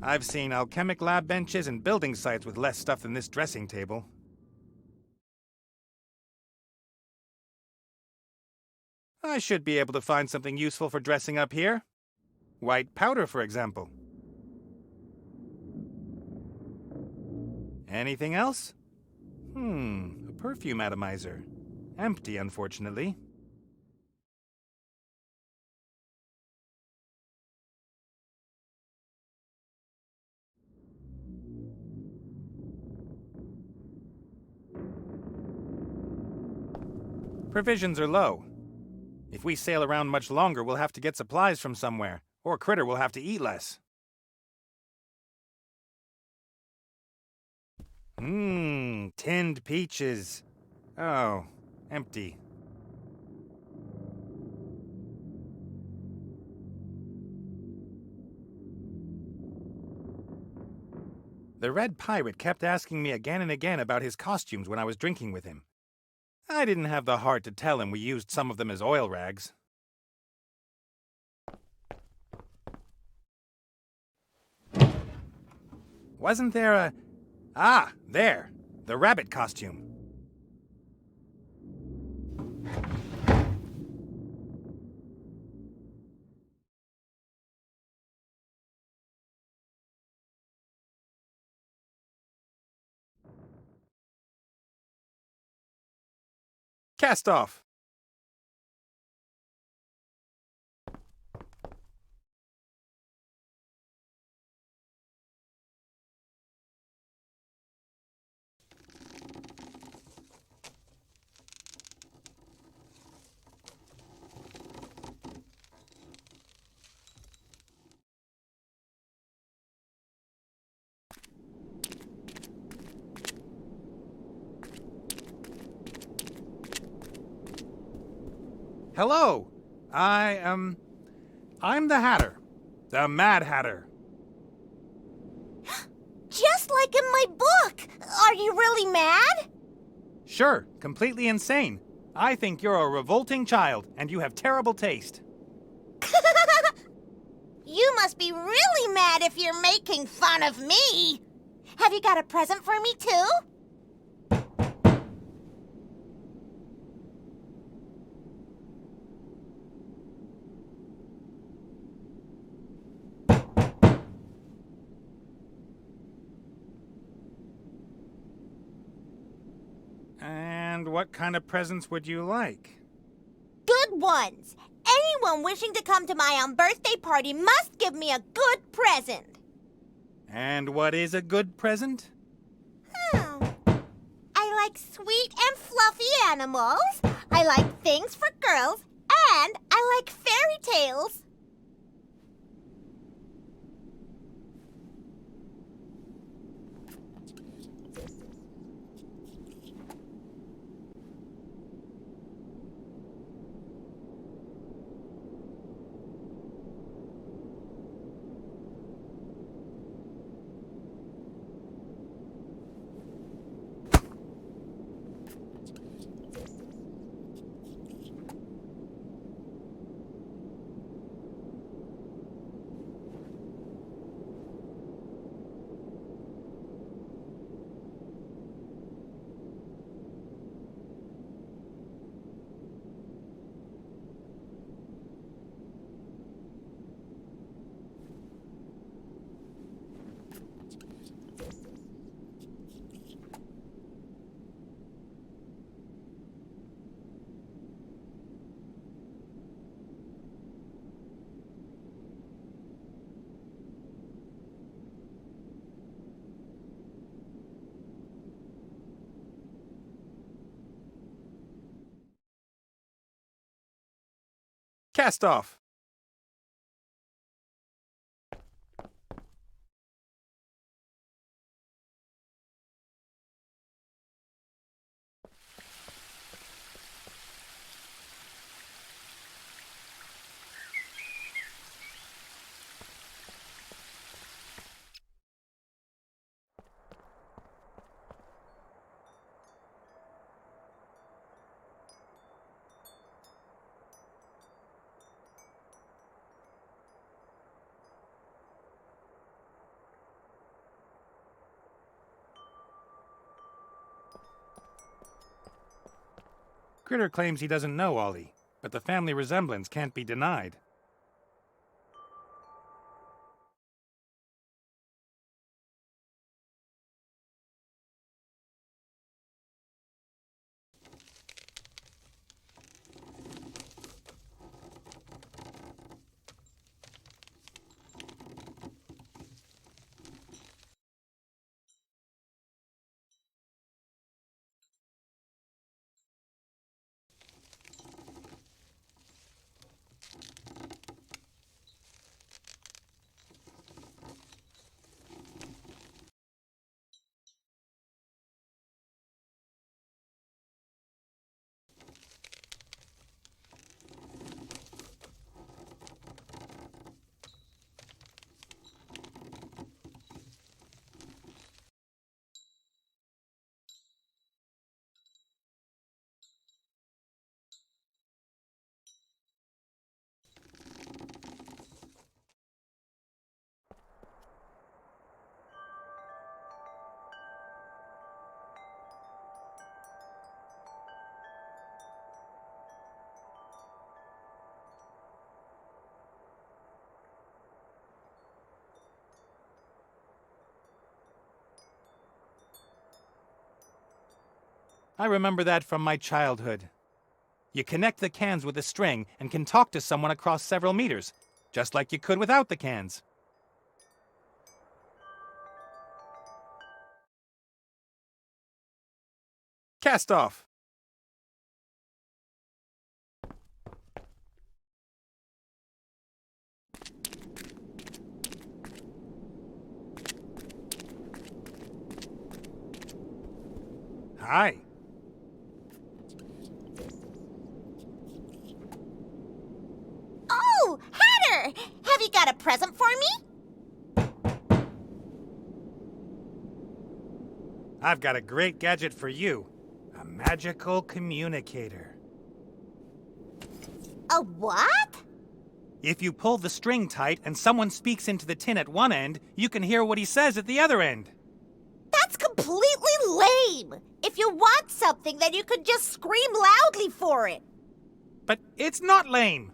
I've seen alchemic lab benches and building sites with less stuff than this dressing table. I should be able to find something useful for dressing up here. White powder, for example. Anything else? A perfume atomizer. Empty, unfortunately. Provisions are low. If we sail around much longer, we'll have to get supplies from somewhere, or Critter will have to eat less. Tinned peaches. Oh, empty. The Red Pirate kept asking me again and again about his costumes when I was drinking with him. I didn't have the heart to tell him we used some of them as oil rags. Wasn't there a... Ah, there! The rabbit costume. Cast off. Hello! I'm the Hatter. The Mad Hatter. Just like in my book! Are you really mad? Sure, completely insane. I think you're a revolting child, and you have terrible taste. You must be really mad if you're making fun of me! Have you got a present for me, too? And what kind of presents would you like? Good ones! Anyone wishing to come to my birthday party must give me a good present. And what is a good present? I like sweet and fluffy animals. I like things for girls. And I like fairy tales. Cast off. Critter claims he doesn't know Ollie, but the family resemblance can't be denied. I remember that from my childhood. You connect the cans with a string and can talk to someone across several meters, just like you could without the cans. Cast off. Hi. Oh, Hatter! Have you got a present for me? I've got a great gadget for you. A magical communicator. A what? If you pull the string tight and someone speaks into the tin at one end, you can hear what he says at the other end. That's completely lame. If you want something, then you could just scream loudly for it. But it's not lame.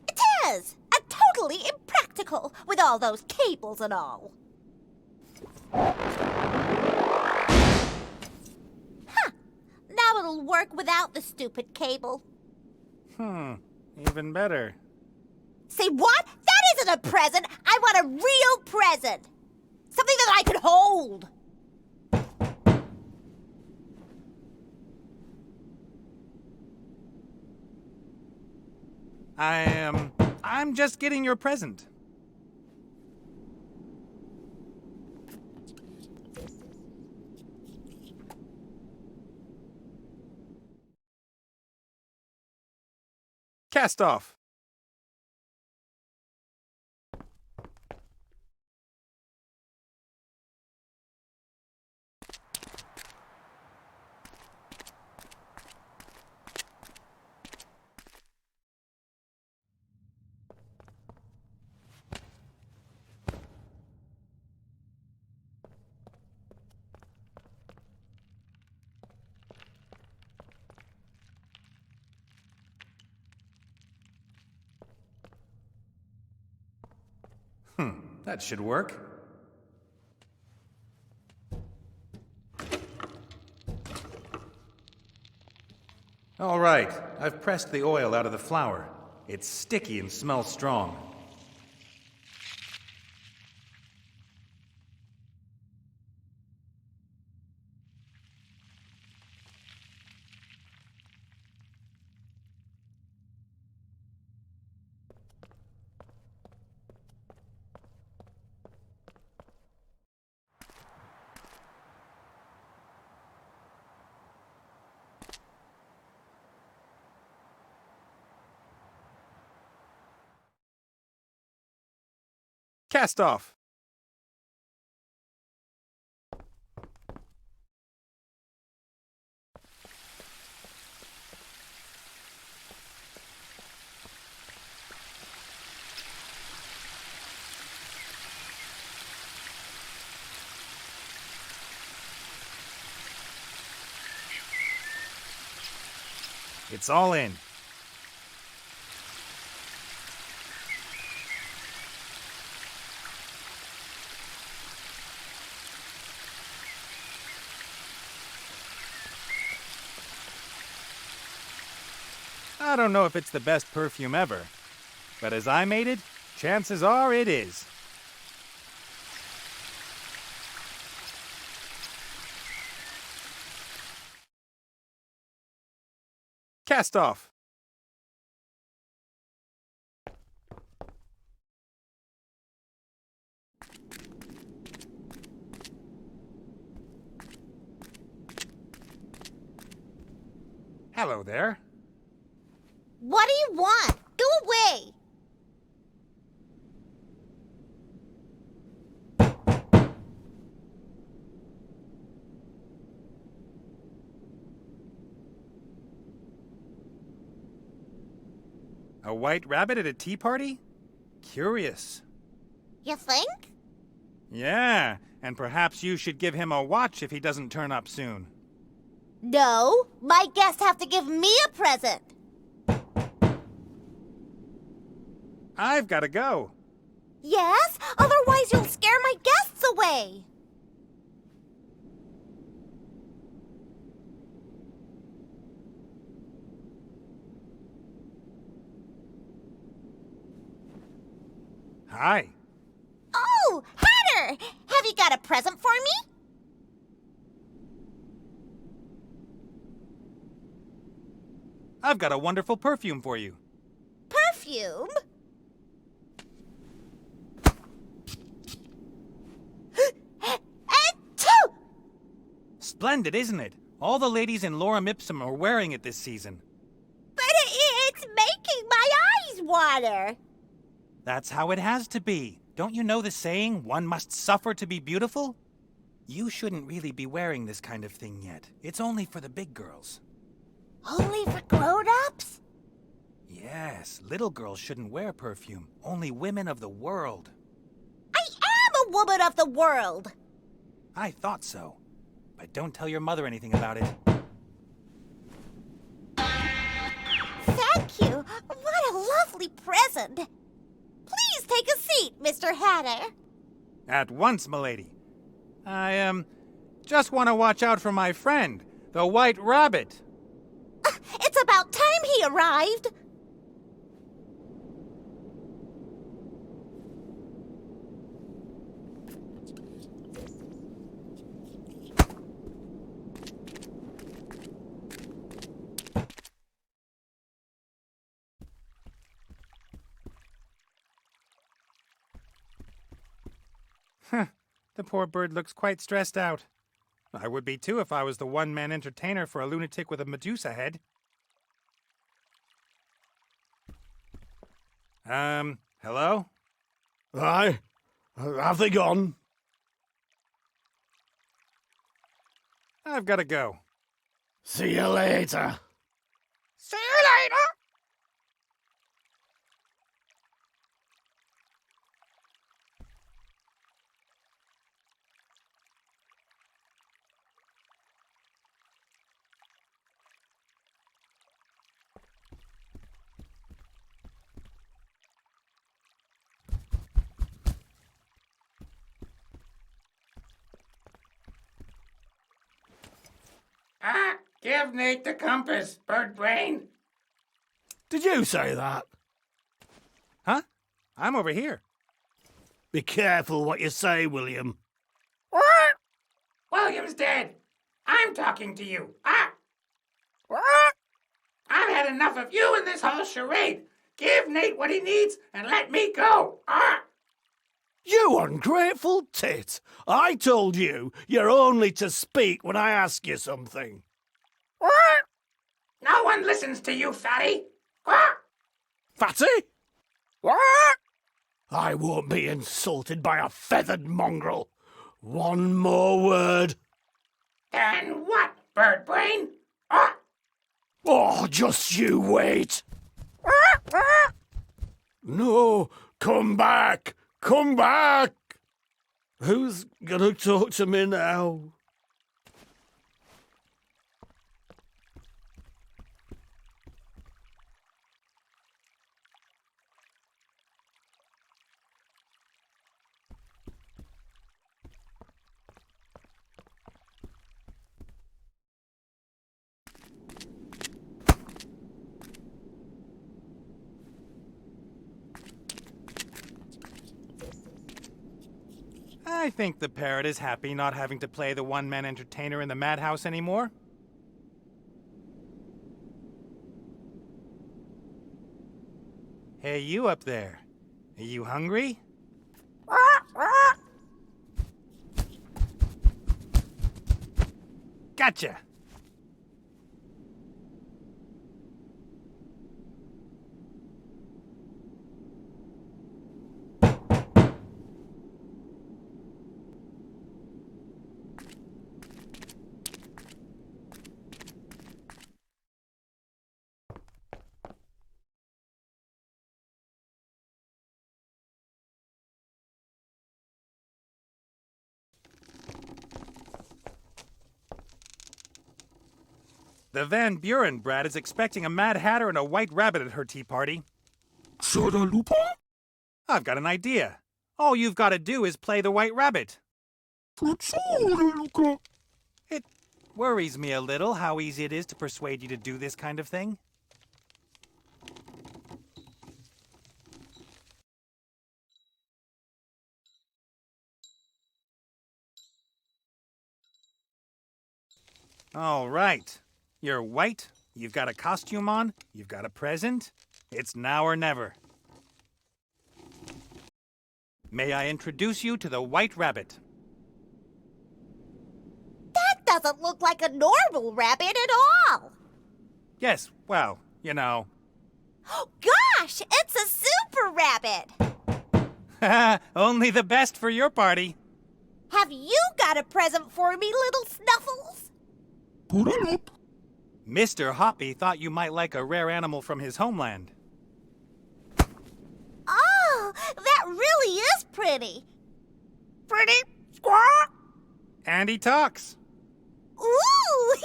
It is! And totally impractical, with all those cables and all. Huh. Now it'll work without the stupid cable. Even better. Say what? That isn't a present! I want a real present! Something that I can hold! I'm just getting your present. Cast off. That should work. All right, I've pressed the oil out of the flour. It's sticky and smells strong. Cast off. It's all in. I don't know if it's the best perfume ever, but as I made it, chances are it is. Cast off. Hello there. What do you want? Go away! A white rabbit at a tea party? Curious. You think? Yeah, and perhaps you should give him a watch if he doesn't turn up soon. No, my guests have to give me a present. I've got to go. Yes? Otherwise you'll scare my guests away. Hi. Oh, Hatter! Have you got a present for me? I've got a wonderful perfume for you. Perfume? Achoo! Splendid, isn't it? All the ladies in Lorem Ipsum are wearing it this season. But it's making my eyes water. That's how it has to be. Don't you know the saying, one must suffer to be beautiful? You shouldn't really be wearing this kind of thing yet. It's only for the big girls. Only for grown-ups? Yes, little girls shouldn't wear perfume. Only women of the world. I am a woman of the world. I thought so. But don't tell your mother anything about it. Thank you. What a lovely present. Please take a seat, Mr. Hatter. At once, milady. I, just want to watch out for my friend, the White Rabbit. It's about time he arrived. The poor bird looks quite stressed out. I would be too if I was the one-man entertainer for a lunatic with a Medusa head. Hello? Aye. Have they gone? I've got to go. See you later. See you later! Give Nate the compass, bird brain. Did you say that? Huh? I'm over here. Be careful what you say, William. William's dead. I'm talking to you. I've had enough of you and this whole charade. Give Nate what he needs and let me go. You ungrateful tit! I told you you're only to speak when I ask you something. No one listens to you, fatty. Fatty? I won't be insulted by a feathered mongrel. One more word. And what, bird brain? Oh, just you wait. No, come back. Come back. Who's gonna talk to me now? I think the parrot is happy not having to play the one-man entertainer in the madhouse anymore. Hey, you up there. Are you hungry? Gotcha! The Van Buren brat is expecting a Mad Hatter and a White Rabbit at her tea party. I've got an idea. All you've got to do is play the White Rabbit. It worries me a little how easy it is to persuade you to do this kind of thing. All right. You're white, you've got a costume on, you've got a present. It's now or never. May I introduce you to the White Rabbit? That doesn't look like a normal rabbit at all. Yes, well, you know. Gosh, it's a super rabbit. Only the best for your party. Have you got a present for me, little Snuffles? Mr. Hoppy thought you might like a rare animal from his homeland. Oh, that really is pretty. Pretty? Squawk? And he talks. Ooh!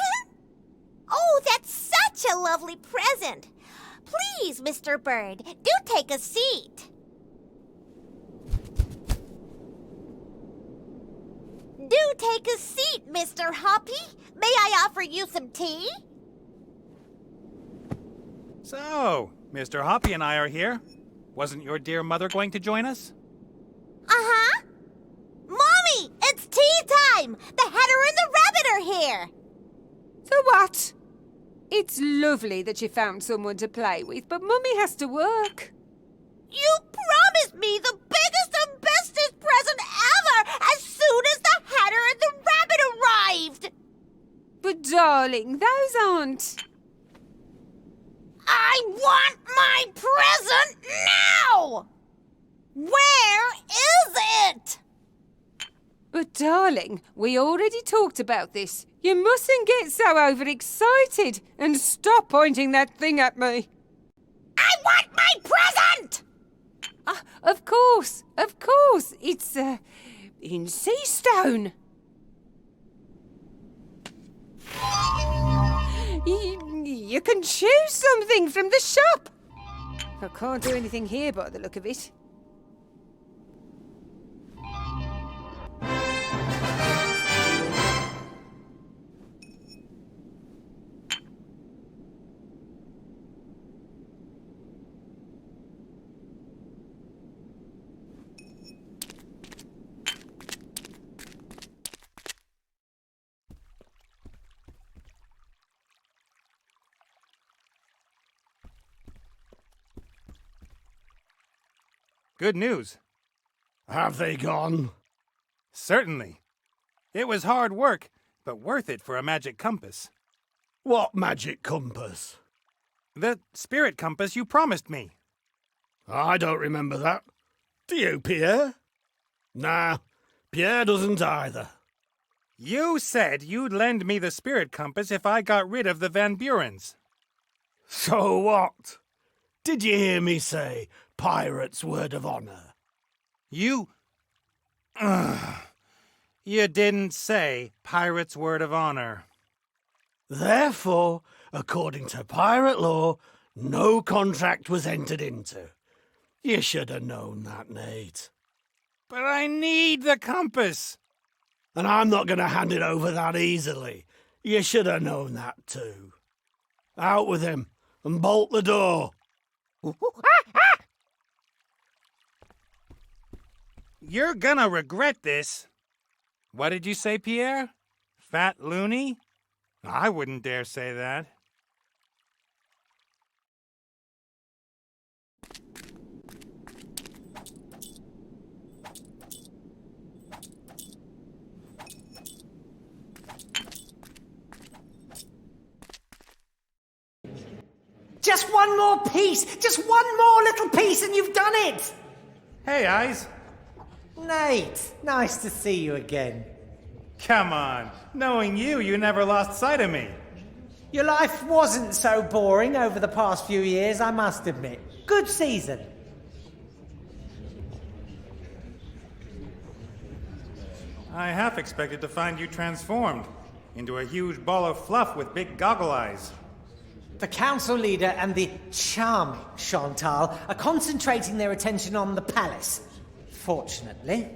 Oh, that's such a lovely present. Please, Mr. Bird, do take a seat. Do take a seat, Mr. Hoppy. May I offer you some tea? So, Mr. Hoppy and I are here. Wasn't your dear mother going to join us? Uh-huh. Mommy, it's tea time! The Hatter and the Rabbit are here! So what? It's lovely that you found someone to play with, but Mummy has to work. You promised me the biggest and bestest present ever as soon as the Hatter and the Rabbit arrived! But darling, those aren't... I want my present now! Where is it? But darling, we already talked about this. You mustn't get so overexcited and stop pointing that thing at me. I want my present! Of course. It's, in sea stone. You can choose something from the shop. I can't do anything here by the look of it. Good news. Have they gone? Certainly. It was hard work, but worth it for a magic compass. What magic compass? The spirit compass you promised me. I don't remember that. Do you, Pierre? Nah, Pierre doesn't either. You said you'd lend me the spirit compass if I got rid of the Van Burens. So what? Did you hear me say pirate's word of honor? You didn't say pirate's word of honor. Therefore, according to pirate law, no contract was entered into. You should have known that, Nate. But I need the compass. And I'm not going to hand it over that easily. You should have known that too. Out with him and bolt the door. You're gonna regret this. What did you say, Pierre? Fat loony? I wouldn't dare say that. Just one more piece! Just one more little piece and you've done it! Hey, Eyes. Nate, nice to see you again. Come on. Knowing you, you never lost sight of me. Your life wasn't so boring over the past few years, I must admit. Good season. I half expected to find you transformed into a huge ball of fluff with big goggle eyes. The council leader and the charming Chantal are concentrating their attention on the palace. Fortunately.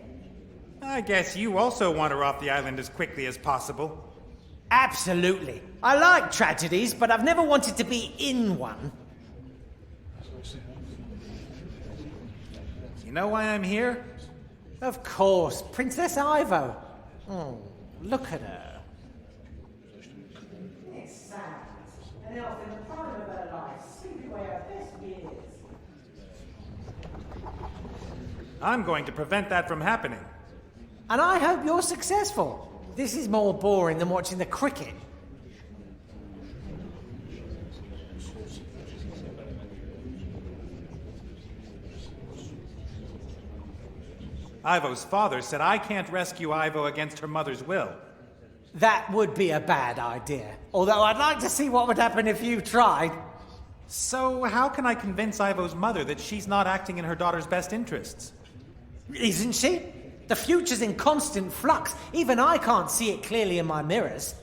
I guess you also want her off the island as quickly as possible. Absolutely. I like tragedies, but I've never wanted to be in one. You know why I'm here? Of course, Princess Ivo. Oh, look at her. It's sad. An elf in the prime of her life, sleeping away her best years. I'm going to prevent that from happening. And I hope you're successful. This is more boring than watching the cricket. Ivo's father said I can't rescue Ivo against her mother's will. That would be a bad idea. Although I'd like to see what would happen if you tried. So how can I convince Ivo's mother that she's not acting in her daughter's best interests? Isn't she? The future's in constant flux. Even I can't see it clearly in my mirrors.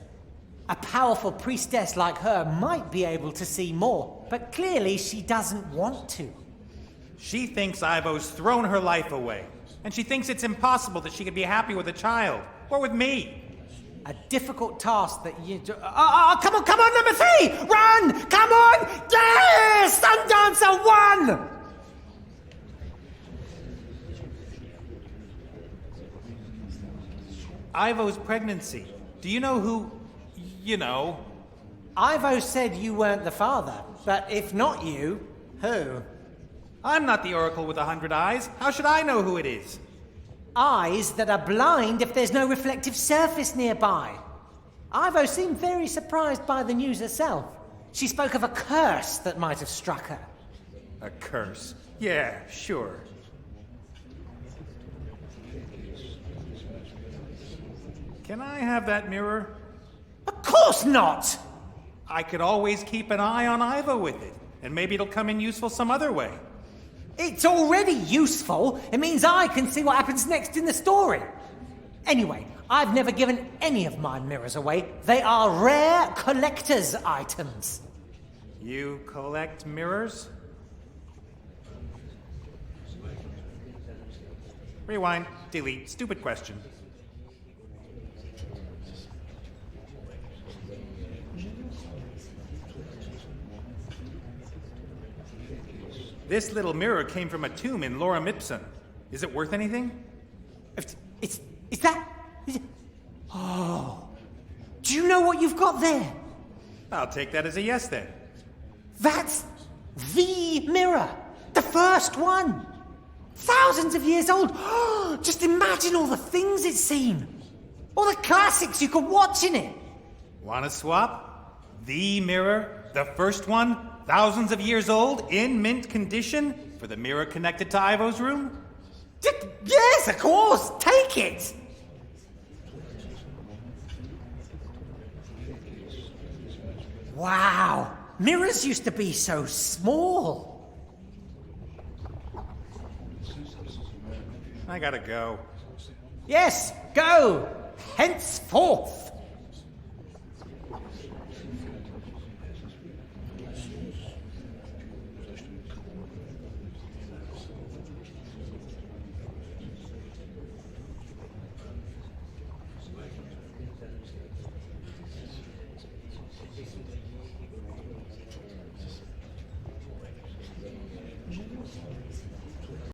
A powerful priestess like her might be able to see more, but clearly she doesn't want to. She thinks Ivo's thrown her life away, and she thinks it's impossible that she could be happy with a child, or with me. A difficult task that you do. Come on, number 3! Run! Come on! Yes! Sundancer 1! Ivo's pregnancy. Do you know who... you know? Ivo said you weren't the father, but if not you, who? I'm not the Oracle with 100 eyes. How should I know who it is? Eyes that are blind if there's no reflective surface nearby. Ivo seemed very surprised by the news herself. She spoke of a curse that might have struck her. A curse. Yeah, sure. Can I have that mirror? Of course not! I could always keep an eye on Ivo with it, and maybe it'll come in useful some other way. It's already useful. It means I can see what happens next in the story. Anyway, I've never given any of my mirrors away. They are rare collector's items. You collect mirrors? Rewind, delete, stupid question. This little mirror came from a tomb in Lorem Ipsum. Is it worth anything? Is it? Oh. Do you know what you've got there? I'll take that as a yes then. That's the mirror. The first one. Thousands of years old. Just imagine all the things it's seen. All the classics you could watch in it. Wanna swap? The mirror, the first one, thousands of years old, in mint condition, for the mirror connected to Ivo's room? Yes, of course. Take it. Wow. Mirrors used to be so small. I gotta go. Yes, go. Henceforth.